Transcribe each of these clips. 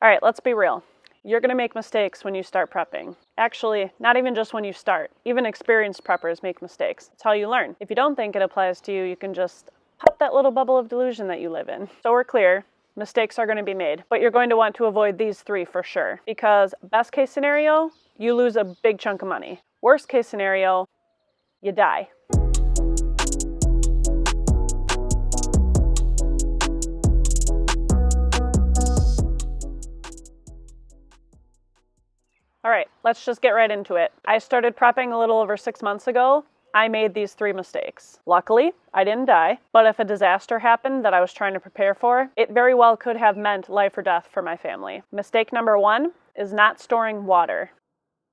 All right, let's be real. You're going to make mistakes when you start prepping. Actually, not even just when you start. Even experienced preppers make mistakes. It's how you learn. If you don't think it applies to you, you can just pop that little bubble of delusion that you live in. So we're clear. Mistakes are going to be made, but you're going to want to avoid these three for sure. Because best case scenario, you lose a big chunk of money. Worst case scenario, you die. All right, let's just get right into it. I started prepping a little over 6 months ago. I made these three mistakes. Luckily, I didn't die, but if a disaster happened that I was trying to prepare for, it very well could have meant life or death for my family. Mistake number one is not storing water.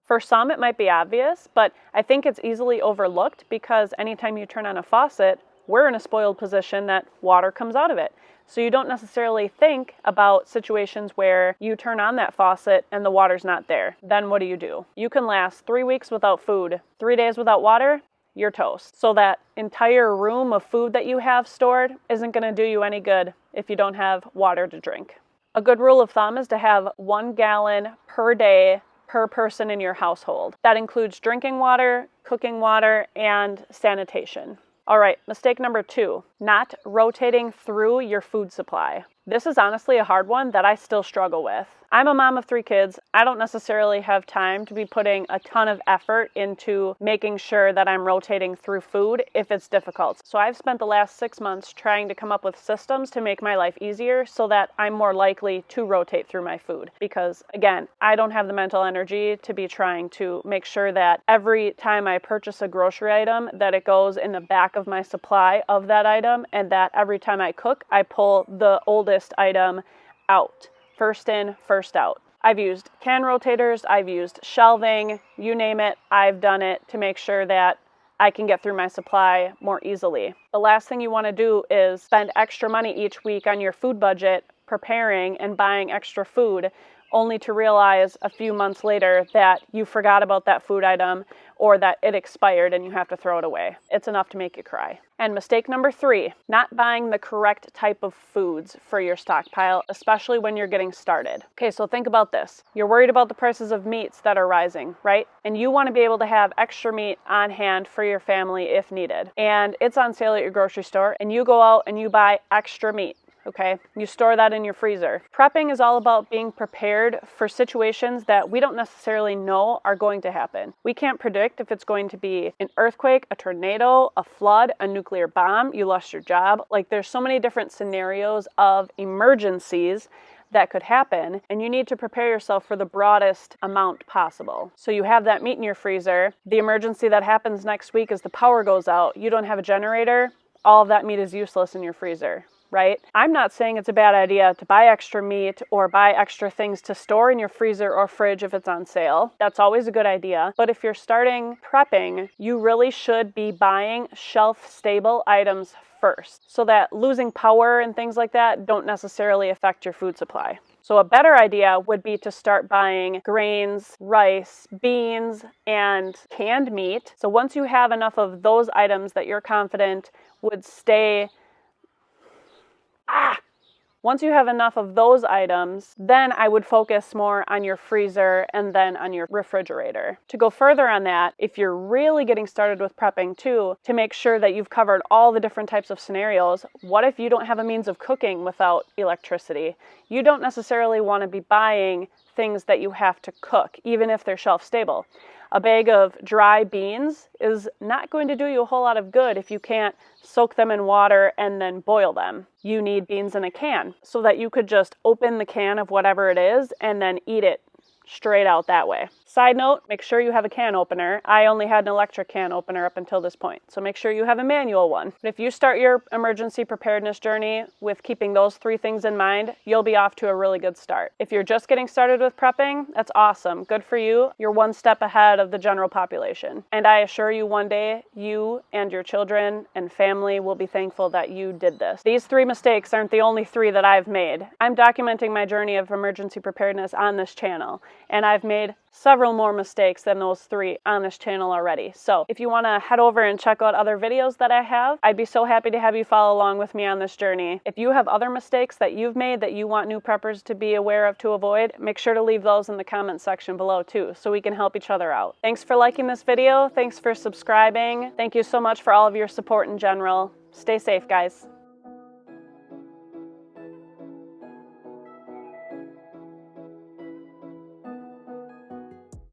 For some, it might be obvious, but I think it's easily overlooked because anytime you turn on a faucet, we're in a spoiled position that water comes out of it. So you don't necessarily think about situations where you turn on that faucet and the water's not there. Then what do? You can last 3 weeks without food, 3 days without water, you're toast. So that entire room of food that you have stored isn't going to do you any good if you don't have water to drink. A good rule of thumb is to have 1 gallon per day per person in your household. That includes drinking water, cooking water, and sanitation. All right, mistake number two, not rotating through your food supply. This is honestly a hard one that I still struggle with. I'm a mom of 3 kids. I don't necessarily have time to be putting a ton of effort into making sure that I'm rotating through food if it's difficult. So I've spent the last 6 months trying to come up with systems to make my life easier so that I'm more likely to rotate through my food. Because again, I don't have the mental energy to be trying to make sure that every time I purchase a grocery item that it goes in the back of my supply of that item, and that every time I cook, I pull the oldest item out. First in, first out. I've used can rotators, I've used shelving, you name it, I've done it to make sure that I can get through my supply more easily. The last thing you want to do is spend extra money each week on your food budget preparing and buying extra food, only to realize a few months later that you forgot about that food item or that it expired and you have to throw it away. It's enough to make you cry. And mistake number 3, not buying the correct type of foods for your stockpile, especially when you're getting started. Okay, so think about this. You're worried about the prices of meats that are rising, right? And you want to be able to have extra meat on hand for your family if needed. And it's on sale at your grocery store, and you go out and you buy extra meat. Okay, you store that in your freezer. Prepping is all about being prepared for situations that we don't necessarily know are going to happen. We can't predict if it's going to be an earthquake, a tornado, a flood, a nuclear bomb, you lost your job. Like, there's so many different scenarios of emergencies that could happen, and you need to prepare yourself for the broadest amount possible. So you have that meat in your freezer. The emergency that happens next week is the power goes out. You don't have a generator. All of that meat is useless in your freezer. Right? I'm not saying it's a bad idea to buy extra meat or buy extra things to store in your freezer or fridge if it's on sale. That's always a good idea. But if you're starting prepping, you really should be buying shelf-stable items first so that losing power and things like that don't necessarily affect your food supply. So a better idea would be to start buying grains, rice, beans, and canned meat. So once you have enough of those items that you're confident would stay Once you have enough of those items, then I would focus more on your freezer and then on your refrigerator. To go further on that, if you're really getting started with prepping too, to make sure that you've covered all the different types of scenarios, what if you don't have a means of cooking without electricity? You don't necessarily want to be buying things that you have to cook, even if they're shelf stable. A bag of dry beans is not going to do you a whole lot of good if you can't soak them in water and then boil them. You need beans in a can so that you could just open the can of whatever it is and then eat it straight out that way. Side note, make sure you have a can opener. I only had an electric can opener up until this point, so make sure you have a manual one. But if you start your emergency preparedness journey with keeping those 3 things in mind, you'll be off to a really good start. If you're just getting started with prepping, that's awesome. Good for you. You're 1 step ahead of the general population. And I assure you one day, you and your children and family will be thankful that you did this. These 3 mistakes aren't the only 3 that I've made. I'm documenting my journey of emergency preparedness on this channel. and I've made several more mistakes than those 3 on this channel already. So if you want to head over and check out other videos that I have, I'd be so happy to have you follow along with me on this journey. If you have other mistakes that you've made that you want new preppers to be aware of to avoid, make sure to leave those in the comment section below too, so we can help each other out. Thanks for liking this video. Thanks for subscribing. Thank you so much for all of your support in general. Stay safe, guys.